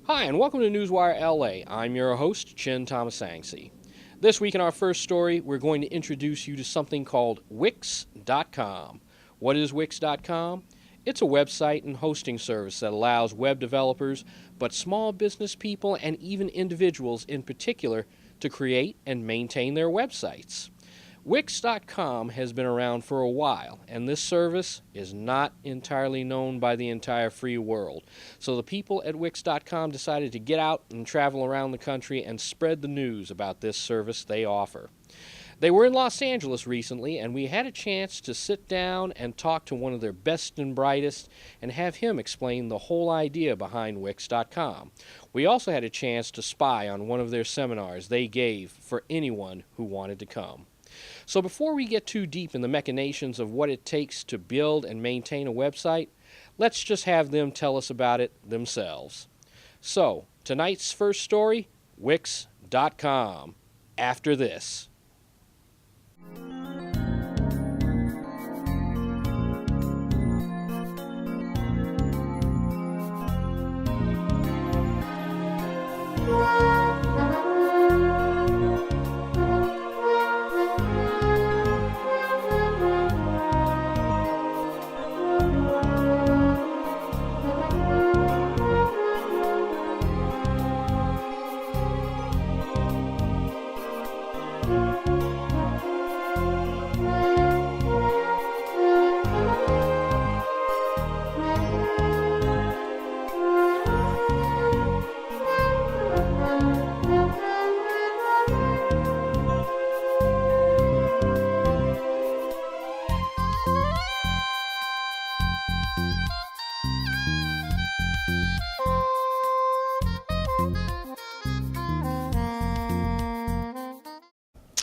Hi, and welcome to Newswire LA. I'm your host, Chin Thomasangsi. This week in our first story, we're going to introduce you to something called Wix.com. What is Wix.com? It's a website and hosting service that allows web developers, but small business people and even individuals in particular, to create and maintain their websites. Wix.com has been around for a while, and this service is not entirely known by the entire free world. So the people at Wix.com decided to get out and travel around the country and spread the news about this service they offer. They were in Los Angeles recently, and we had a chance to sit down and talk to one of their best and brightest and have him explain the whole idea behind Wix.com. We also had a chance to spy on one of their seminars they gave for anyone who wanted to come. So before we get too deep in the machinations of what it takes to build and maintain a website, let's just have them tell us about it themselves. So, tonight's first story, Wix.com. After this.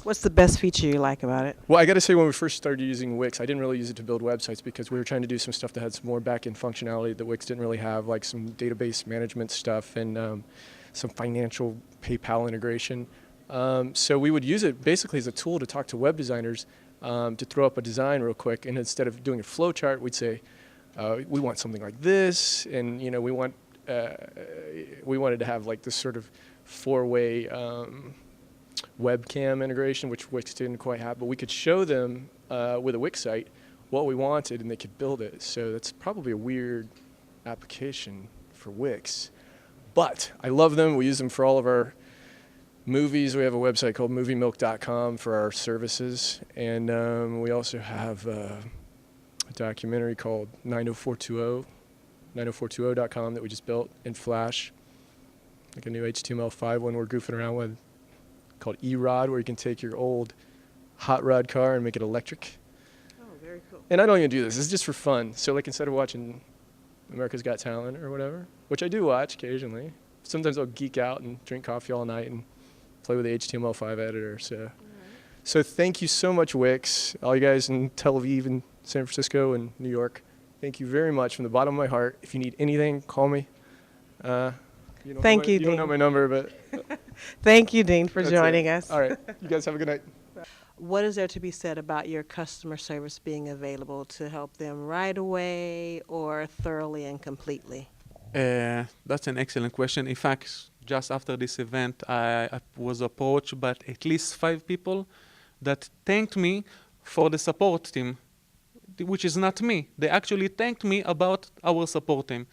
What's the best feature you like about it? Well, I got to say, when we first started using Wix, I didn't really use it to build websites because we were trying to do some stuff that had some more back-end functionality that Wix didn't really have, like some database management stuff and some financial PayPal integration. So we would use it basically as a tool to talk to web designers to throw up a design real quick. And instead of doing a flow chart, we'd say, we want something like this, and we wanted to have like this sort of four-way webcam integration, which Wix didn't quite have, but we could show them with a Wix site what we wanted and they could build it. So that's probably a weird application for Wix, but I love them. We use them for all of our movies. We have a website called moviemilk.com for our services, and we also have a documentary called 90420, 90420.com that we just built in Flash, like a new HTML5 one we're goofing around with, called E-Rod, where you can take your old hot rod car and make it electric. Oh, very cool. And I don't even do this. This is just for fun. So like instead of watching America's Got Talent or whatever, which I do watch occasionally, sometimes I'll geek out and drink coffee all night and play with the HTML5 editor. So thank you so much, Wix. All you guys in Tel Aviv and San Francisco and New York, thank you very much from the bottom of my heart. If you need anything, call me. You don't know my number, but... Thank you, Dean, for joining us. All right. You guys have a good night. What is there to be said about your customer service being available to help them right away or thoroughly and completely? That's an excellent question. In fact, just after this event, I was approached by at least 5 people that thanked me for the support team, which is not me. They actually thanked me about our support team.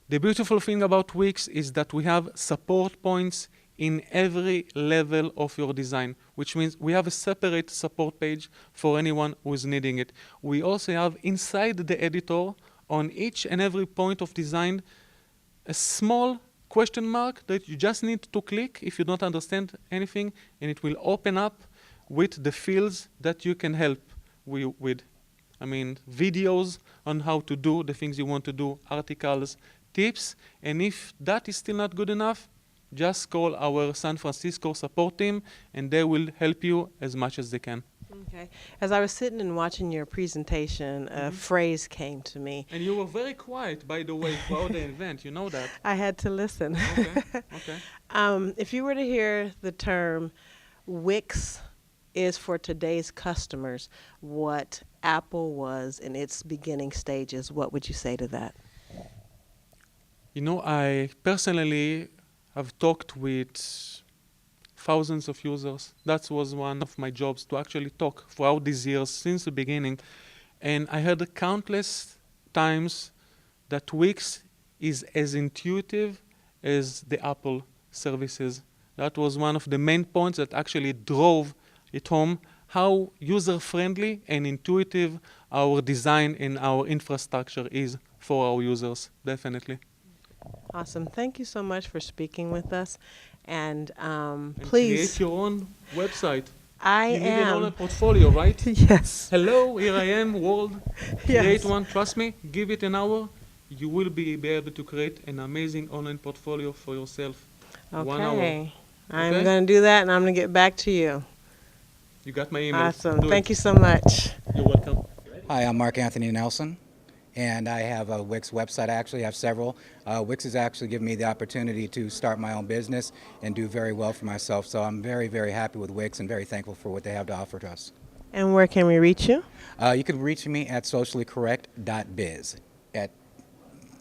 The beautiful thing about Wix is that we have support points in every level of your design, which means we have a separate support page for anyone who is needing it. We also have inside the editor, on each and every point of design, a small question mark that you just need to click if you don't understand anything, and it will open up with the fields that you can help with. I mean, videos on how to do the things you want to do, articles, tips, and if that is still not good enough, just call our San Francisco support team and they will help you as much as they can. Okay. As I was sitting and watching your presentation, a phrase came to me. And you were very quiet, by the way, throughout the event. You know that. I had to listen. Okay. If you were to hear the term Wix is for today's customers what Apple was in its beginning stages, what would you say to that? You know, I personally have talked with thousands of users. That was one of my jobs, to actually talk throughout these years since the beginning. And I heard countless times that Wix is as intuitive as the Apple services. That was one of the main points that actually drove it home, how user-friendly and intuitive our design and our infrastructure is for our users, definitely. Awesome. Thank you so much for speaking with us. And And please, create your own website. I You need an am. online portfolio, right? Yes. Hello, here I am, world. Yes. Create one, trust me, give it an hour. You will be able to create an amazing online portfolio for yourself. 1 hour. Okay. I'm Okay? going to do that, and I'm going to get back to you. You got my email. Awesome. Do Thank it. you so much. You're welcome. Hi, I'm Mark Anthony Nelson, and I have a Wix website. I actually have several. Wix has actually given me the opportunity to start my own business and do very well for myself. So I'm very, very happy with Wix and very thankful for what they have to offer to us. And where can we reach you? You can reach me at sociallycorrect.biz.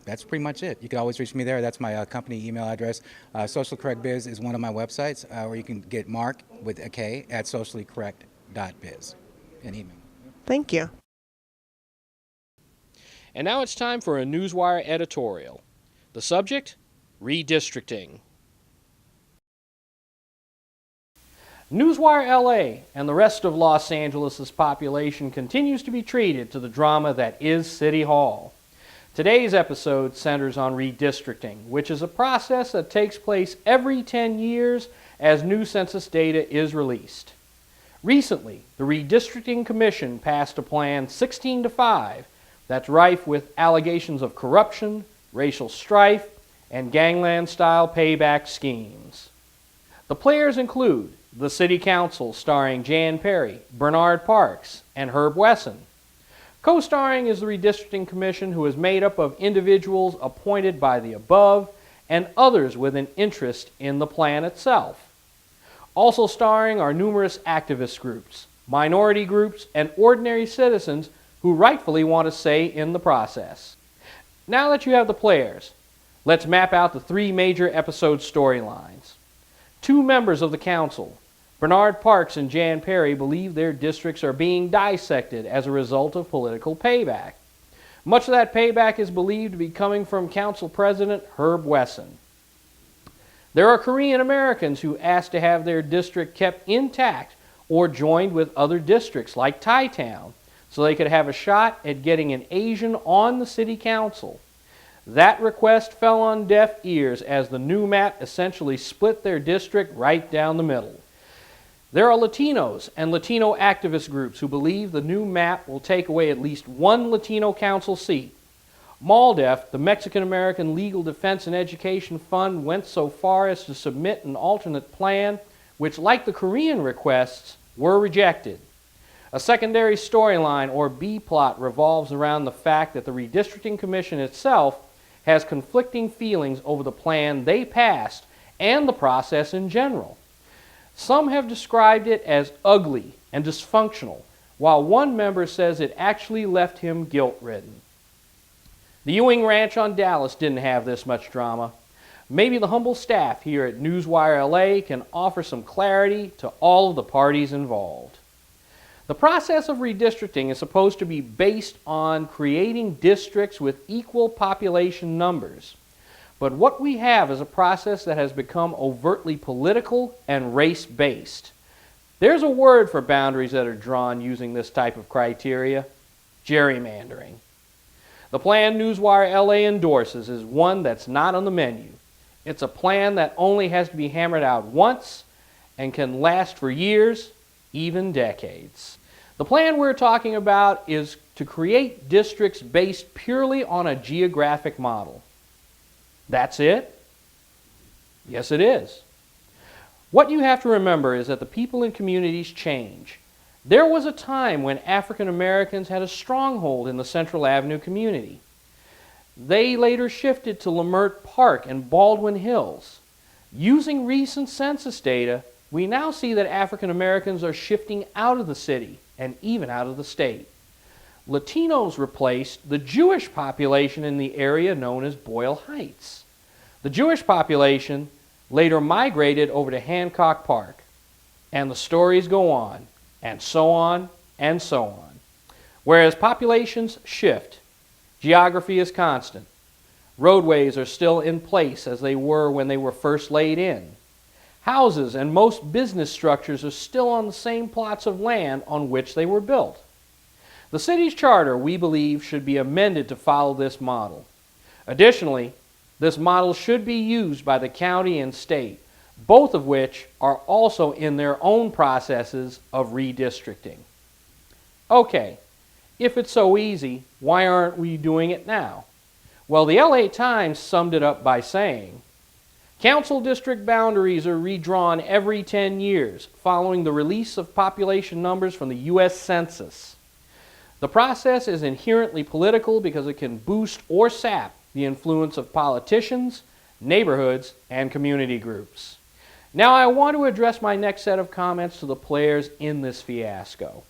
That's pretty much it. You can always reach me there. That's my company email address. Socially Correct Biz is one of my websites, where you can get Mark with a K at sociallycorrect.biz and email. Thank you. And now it's time for a Newswire editorial. The subject? Redistricting. Newswire LA and the rest of Los Angeles' population continues to be treated to the drama that is City Hall. Today's episode centers on redistricting, which is a process that takes place every 10 years as new census data is released. Recently, the Redistricting Commission passed a plan 16-5 that's rife with allegations of corruption, racial strife, and gangland-style payback schemes. The players include the City Council starring Jan Perry, Bernard Parks, and Herb Wesson. Co-starring is the Redistricting Commission, who is made up of individuals appointed by the above and others with an interest in the plan itself. Also starring are numerous activist groups, minority groups, and ordinary citizens who rightfully want a say in the process. Now that you have the players, let's map out the 3 major episode storylines. 2 members of the council, Bernard Parks and Jan Perry, believe their districts are being dissected as a result of political payback. Much of that payback is believed to be coming from Council President Herb Wesson. There are Korean Americans who asked to have their district kept intact or joined with other districts like Thai Town so they could have a shot at getting an Asian on the city council. That request fell on deaf ears as the new map essentially split their district right down the middle. There are Latinos and Latino activist groups who believe the new map will take away at least 1 Latino council seat. MALDEF, the Mexican American Legal Defense and Education Fund, went so far as to submit an alternate plan, which, like the Korean requests, were rejected. A secondary storyline, or B-plot, revolves around the fact that the Redistricting Commission itself has conflicting feelings over the plan they passed and the process in general. Some have described it as ugly and dysfunctional, while one member says it actually left him guilt-ridden. The Ewing Ranch on Dallas didn't have this much drama. Maybe the humble staff here at Newswire LA can offer some clarity to all of the parties involved. The process of redistricting is supposed to be based on creating districts with equal population numbers. But what we have is a process that has become overtly political and race-based. There's a word for boundaries that are drawn using this type of criteria: gerrymandering. The plan Newswire LA endorses is one that's not on the menu. It's a plan that only has to be hammered out once and can last for years, even decades. The plan we're talking about is to create districts based purely on a geographic model. That's it? Yes, it is. What you have to remember is that the people and communities change. There was a time when African Americans had a stronghold in the Central Avenue community. They later shifted to Lamert Park and Baldwin Hills. Using recent census data, we now see that African Americans are shifting out of the city and even out of the state. Latinos replaced the Jewish population in the area known as Boyle Heights. The Jewish population later migrated over to Hancock Park. And the stories go on, and so on, and so on. Whereas populations shift, geography is constant. Roadways are still in place as they were when they were first laid in. Houses and most business structures are still on the same plots of land on which they were built. The city's charter, we believe, should be amended to follow this model. Additionally, this model should be used by the county and state, both of which are also in their own processes of redistricting. Okay, if it's so easy, why aren't we doing it now? Well, the LA Times summed it up by saying, council district boundaries are redrawn every 10 years following the release of population numbers from the U.S. Census. The process is inherently political because it can boost or sap the influence of politicians, neighborhoods, and community groups. Now I want to address my next set of comments to the players in this fiasco.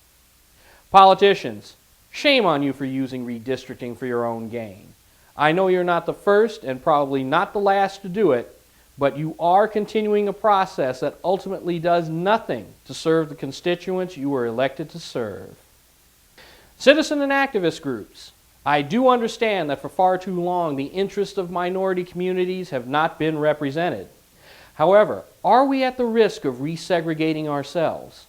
Politicians, shame on you for using redistricting for your own gain. I know you're not the first and probably not the last to do it, but you are continuing a process that ultimately does nothing to serve the constituents you were elected to serve. Citizen and activist groups, I do understand that for far too long the interests of minority communities have not been represented. However, are we at the risk of resegregating ourselves?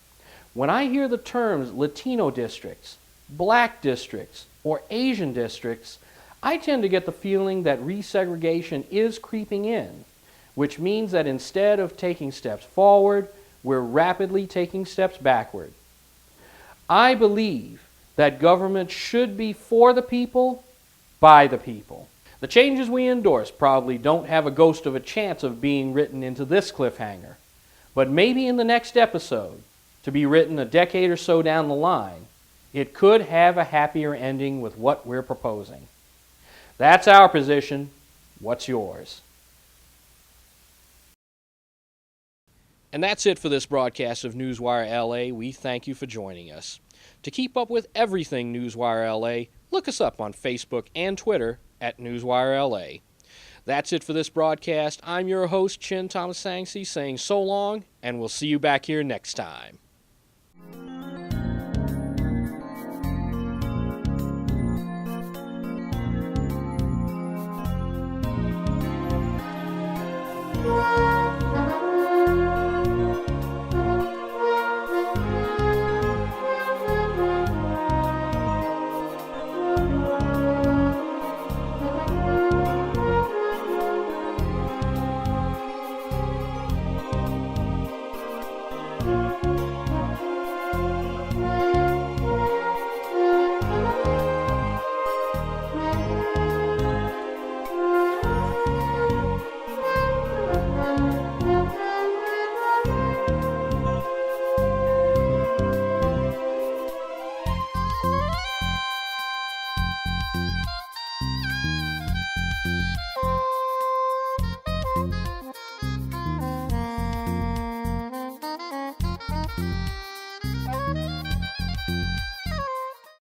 When I hear the terms Latino districts, black districts, or Asian districts, I tend to get the feeling that resegregation is creeping in, which means that instead of taking steps forward, we're rapidly taking steps backward. I believe that government should be for the people, by the people. The changes we endorse probably don't have a ghost of a chance of being written into this cliffhanger, but maybe in the next episode, to be written a decade or so down the line, it could have a happier ending with what we're proposing. That's our position. What's yours? And that's it for this broadcast of Newswire LA. We thank you for joining us. To keep up with everything Newswire LA, look us up on Facebook and Twitter at Newswire LA. That's it for this broadcast. I'm your host, Chin Thomas Sangsi, saying so long, and we'll see you back here next time.